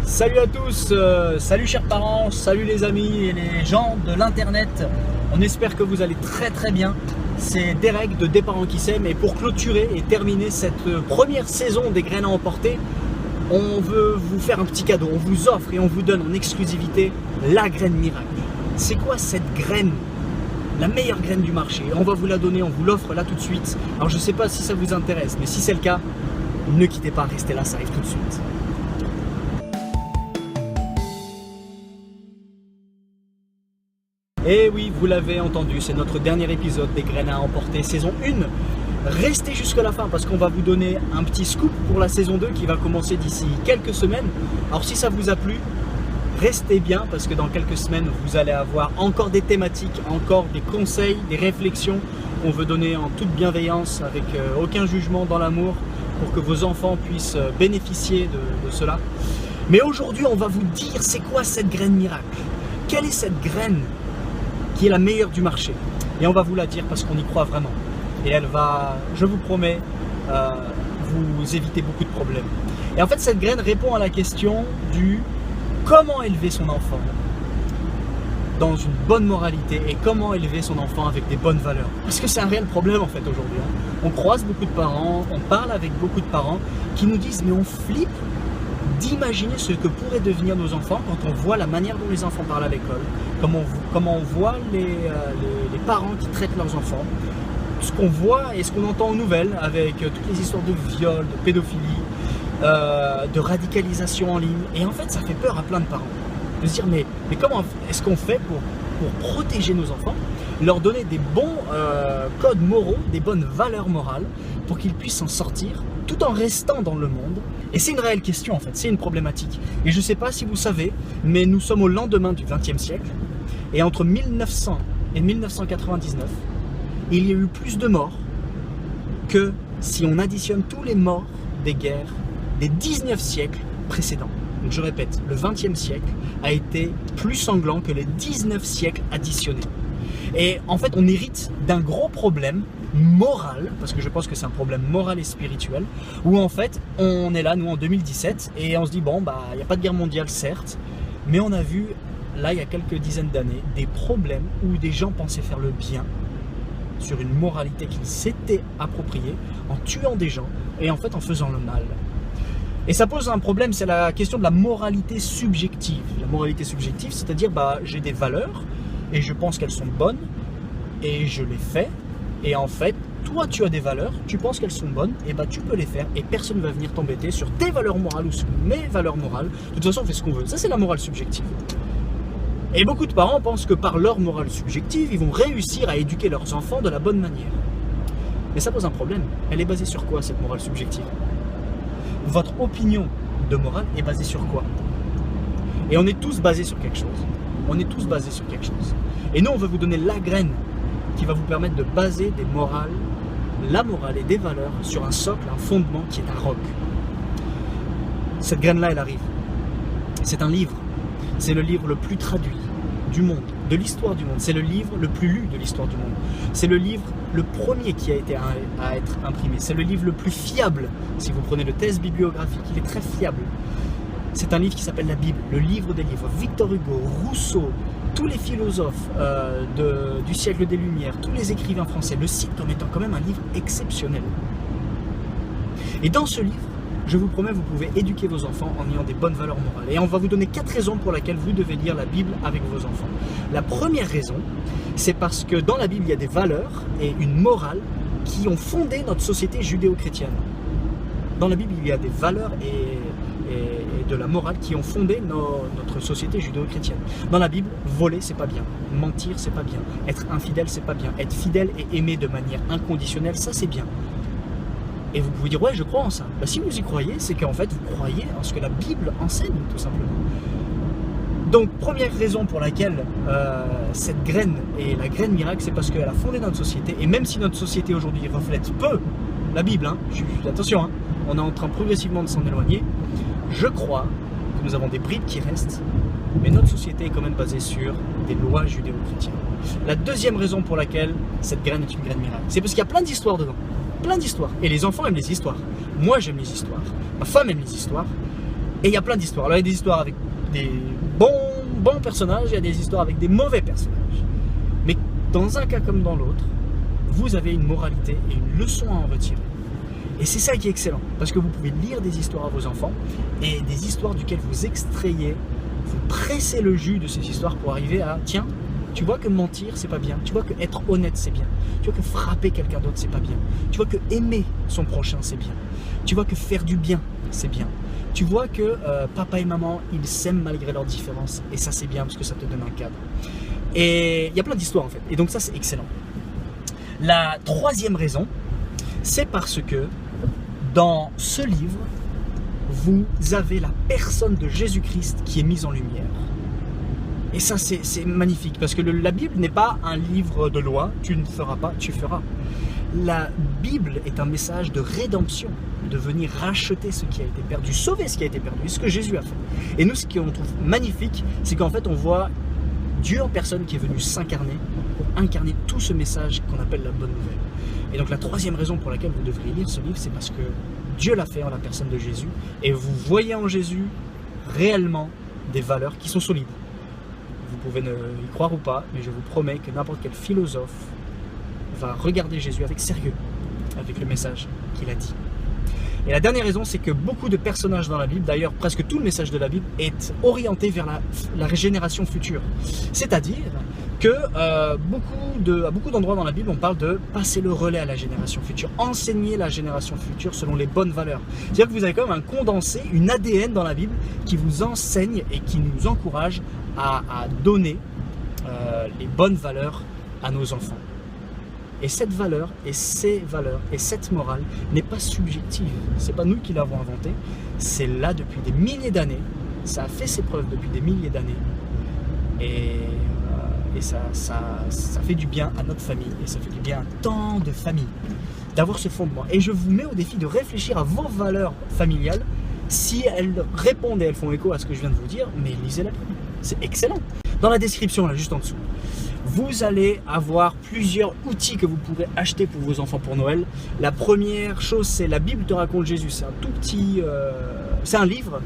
Salut à tous, salut chers parents, salut les amis et les gens de l'internet. On espère que vous allez très bien. C'est Derek de Des parents qui s'aiment et pour clôturer et terminer cette première saison des graines à emporter, on veut vous faire un petit cadeau. On vous offre et on vous donne en exclusivité la graine miracle. C'est quoi cette graine? La meilleure graine du marché. On va vous la donner, on vous l'offre là tout de suite. Alors je ne sais pas si ça vous intéresse, mais si c'est le cas, ne quittez pas, restez là, ça arrive tout de suite. Et oui, vous l'avez entendu, c'est notre dernier épisode des graines à emporter, saison 1. Restez jusqu'à la fin parce qu'on va vous donner un petit scoop pour la saison 2 qui va commencer d'ici quelques semaines. Alors si ça vous a plu, restez bien parce que dans quelques semaines, vous allez avoir encore des thématiques, encore des conseils, des réflexions qu'on veut donner en toute bienveillance, avec aucun jugement, dans l'amour, pour que vos enfants puissent bénéficier de cela. Mais aujourd'hui, on va vous dire c'est quoi cette graine miracle? Quelle est cette graine qui est la meilleure du marché? Et on va vous la dire parce qu'on y croit vraiment. Et elle va, je vous promets, vous éviter beaucoup de problèmes. Et en fait, cette graine répond à la question du comment élever son enfant dans une bonne moralité et comment élever son enfant avec des bonnes valeurs. Parce que c'est un réel problème en fait aujourd'hui. On croise beaucoup de parents, on parle avec beaucoup de parents qui nous disent mais on flippe d'imaginer ce que pourraient devenir nos enfants quand on voit la manière dont les enfants parlent à l'école, comment on voit les parents qui traitent leurs enfants, ce qu'on voit et ce qu'on entend aux nouvelles avec toutes les histoires de viol, de pédophilie, de radicalisation en ligne. Et en fait, ça fait peur à plein de parents de se dire mais comment est-ce qu'on fait pour protéger nos enfants, leur donner des bons codes moraux, des bonnes valeurs morales pour qu'ils puissent s'en sortir tout en restant dans le monde. Et c'est une réelle question en fait, c'est une problématique. Et je ne sais pas si vous savez, mais nous sommes au lendemain du XXe siècle et entre 1900 et 1999, il y a eu plus de morts que si on additionne tous les morts des guerres des 19 siècles précédents. Donc je répète, le XXe siècle a été plus sanglant que les 19 siècles additionnés. Et en fait, on hérite d'un gros problème moral, parce que je pense que c'est un problème moral et spirituel, où en fait, on est là, nous, en 2017, et on se dit, bon, il n'y a pas de guerre mondiale, certes, mais on a vu, là, il y a quelques dizaines d'années, des problèmes où des gens pensaient faire le bien sur une moralité qu'ils s'étaient appropriée, en tuant des gens, et en fait, en faisant le mal. Et ça pose un problème, c'est la question de la moralité subjective. La moralité subjective, c'est-à-dire, j'ai des valeurs, et je pense qu'elles sont bonnes, et je les fais, et en fait, toi tu as des valeurs, tu penses qu'elles sont bonnes, et tu peux les faire, et personne ne va venir t'embêter sur tes valeurs morales ou sur mes valeurs morales. De toute façon, on fait ce qu'on veut. Ça, c'est la morale subjective. Et beaucoup de parents pensent que par leur morale subjective, ils vont réussir à éduquer leurs enfants de la bonne manière. Mais ça pose un problème. Elle est basée sur quoi, cette morale subjective? Votre opinion de morale est basée sur quoi? Et on est tous basés sur quelque chose. On est tous basés sur quelque chose. Et nous, on veut vous donner la graine qui va vous permettre de baser des morales, la morale et des valeurs sur un socle, un fondement qui est un roc. Cette graine-là, elle arrive. C'est un livre. C'est le livre le plus traduit du monde, de l'histoire du monde. C'est le livre le plus lu de l'histoire du monde. C'est le livre le premier qui a été à être imprimé. C'est le livre le plus fiable. Si vous prenez le test bibliographique, il est très fiable. C'est un livre qui s'appelle la Bible, le livre des livres. Victor Hugo, Rousseau, tous les philosophes du siècle des Lumières, tous les écrivains français le citent comme étant quand même un livre exceptionnel. Et dans ce livre, je vous promets, vous pouvez éduquer vos enfants en ayant des bonnes valeurs morales. Et on va vous donner 4 raisons pour lesquelles vous devez lire la Bible avec vos enfants. La première raison, c'est parce que dans la Bible, il y a des valeurs et une morale qui ont fondé notre société judéo-chrétienne. Dans la Bible, il y a des valeurs et de la morale qui ont fondé notre société judéo-chrétienne. Dans la Bible, voler, c'est pas bien. Mentir, c'est pas bien. Être infidèle, c'est pas bien. Être fidèle et aimer de manière inconditionnelle, ça, c'est bien. Et vous pouvez dire, ouais, je crois en ça. Si vous y croyez, c'est qu'en fait, vous croyez en ce que la Bible enseigne, tout simplement. Donc, première raison pour laquelle cette graine est la graine miracle, c'est parce qu'elle a fondé notre société. Et même si notre société aujourd'hui reflète peu la Bible, attention, on est en train progressivement de s'en éloigner, je crois que nous avons des bribes qui restent, mais notre société est quand même basée sur des lois judéo-chrétiennes. La deuxième raison pour laquelle cette graine est une graine miracle, c'est parce qu'il y a plein d'histoires dedans. Plein d'histoires. Et les enfants aiment les histoires. Moi, j'aime les histoires. Ma femme aime les histoires. Et il y a plein d'histoires. Alors il y a des histoires avec des bons personnages, il y a des histoires avec des mauvais personnages. Mais dans un cas comme dans l'autre, vous avez une moralité et une leçon à en retirer. Et c'est ça qui est excellent, parce que vous pouvez lire des histoires à vos enfants, et des histoires duquel vous extrayez, vous pressez le jus de ces histoires pour arriver à, tiens, tu vois que mentir c'est pas bien, tu vois que être honnête c'est bien, tu vois que frapper quelqu'un d'autre c'est pas bien, tu vois que aimer son prochain c'est bien, tu vois que faire du bien c'est bien, tu vois que papa et maman ils s'aiment malgré leurs différences, et ça c'est bien parce que ça te donne un cadre. Et il y a plein d'histoires en fait, et donc ça c'est excellent. La troisième raison, c'est parce que dans ce livre, vous avez la personne de Jésus-Christ qui est mise en lumière. Et ça, c'est magnifique, parce que la Bible n'est pas un livre de loi, tu ne feras pas, tu feras. La Bible est un message de rédemption, de venir racheter ce qui a été perdu, sauver ce qui a été perdu, ce que Jésus a fait. Et nous, ce qu'on trouve magnifique, c'est qu'en fait, on voit Dieu en personne qui est venu s'incarner pour incarner tout ce message qu'on appelle la bonne nouvelle. Et donc la troisième raison pour laquelle vous devriez lire ce livre, c'est parce que Dieu l'a fait en la personne de Jésus, et vous voyez en Jésus réellement des valeurs qui sont solides. Vous pouvez y croire ou pas, mais je vous promets que n'importe quel philosophe va regarder Jésus avec sérieux, avec le message qu'il a dit. Et la dernière raison, c'est que beaucoup de personnages dans la Bible, d'ailleurs presque tout le message de la Bible, est orienté vers la régénération future. C'est-à-dire que à beaucoup d'endroits dans la Bible, on parle de passer le relais à la génération future, enseigner la génération future selon les bonnes valeurs. C'est-à-dire que vous avez quand même un condensé, une ADN dans la Bible qui vous enseigne et qui nous encourage à donner les bonnes valeurs à nos enfants. Et cette valeur, et ces valeurs, et cette morale n'est pas subjective. Ce n'est pas nous qui l'avons inventée. C'est là depuis des milliers d'années. Ça a fait ses preuves depuis des milliers d'années. Et ça fait du bien à notre famille. Et ça fait du bien à tant de familles d'avoir ce fondement. Et je vous mets au défi de réfléchir à vos valeurs familiales. Si elles répondent et elles font écho à ce que je viens de vous dire, mais lisez la Bible. C'est excellent. Dans la description, là, juste en dessous, vous allez avoir plusieurs outils que vous pourrez acheter pour vos enfants pour Noël. La première chose, c'est La Bible te raconte Jésus. C'est un tout petit... c'est un livre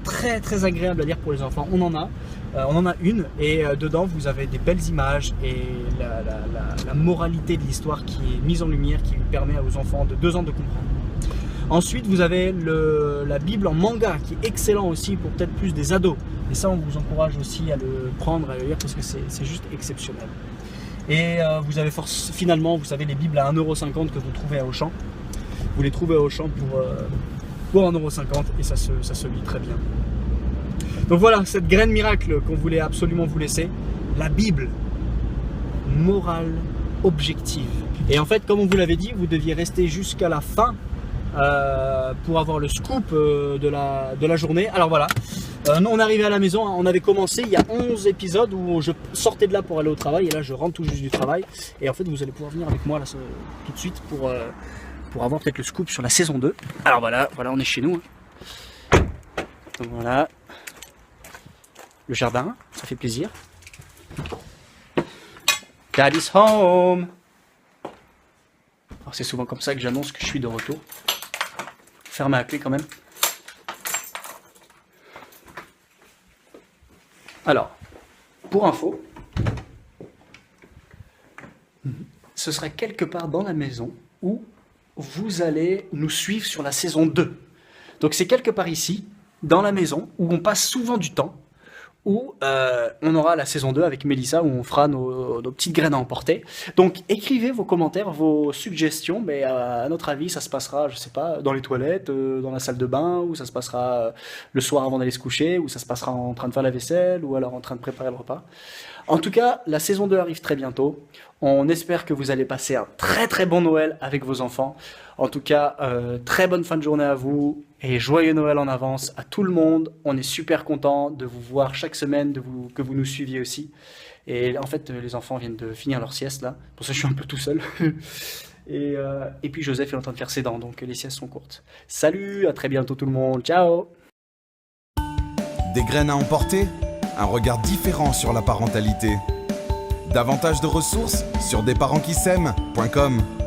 très très agréable à lire pour les enfants. On en a une, et dedans vous avez des belles images et la moralité de l'histoire qui est mise en lumière, qui lui permet aux enfants de 2 ans de comprendre. Ensuite, vous avez la Bible en manga, qui est excellent aussi pour peut-être plus des ados. Et ça, on vous encourage aussi à le prendre, à le lire, parce que c'est juste exceptionnel. Et vous avez finalement, vous savez, les Bibles à 1,50 € que vous trouvez à Auchan. Vous les trouvez à Auchan pour 1,50 € et ça se lit très bien. Donc voilà, cette graine miracle qu'on voulait absolument vous laisser, la Bible, morale, objective. Et en fait, comme on vous l'avait dit, vous deviez rester jusqu'à la fin pour avoir le scoop de la journée. Alors voilà, on est arrivé à la maison, on avait commencé il y a 11 épisodes où je sortais de là pour aller au travail, et là je rentre tout juste du travail, et en fait vous allez pouvoir venir avec moi là, tout de suite pour avoir peut-être le scoop sur la saison 2. Alors voilà, on est chez nous. Donc voilà, le jardin, ça fait plaisir. Daddy's home. Alors c'est souvent comme ça que j'annonce que je suis de retour. Ferme à la clé quand même. Alors, pour info, ce sera quelque part dans la maison où vous allez nous suivre sur la saison 2. Donc c'est quelque part ici, dans la maison, où on passe souvent du temps, où on aura la saison 2 avec Mélissa, où on fera nos petites graines à emporter. Donc écrivez vos commentaires, vos suggestions, mais à notre avis ça se passera, je sais pas, dans les toilettes, dans la salle de bain, ou ça se passera le soir avant d'aller se coucher, ou ça se passera en train de faire la vaisselle, ou alors en train de préparer le repas. En tout cas, la saison 2 arrive très bientôt. On espère que vous allez passer un très très bon Noël avec vos enfants. En tout cas, très bonne fin de journée à vous et joyeux Noël en avance à tout le monde. On est super content de vous voir chaque semaine, que vous nous suiviez aussi. Et en fait, les enfants viennent de finir leur sieste là. Pour ça, je suis un peu tout seul. Et puis Joseph est en train de faire ses dents, donc les siestes sont courtes. Salut, à très bientôt tout le monde. Ciao. Des graines à emporter, un regard différent sur la parentalité. Davantage de ressources sur desparentquis'aiment.com.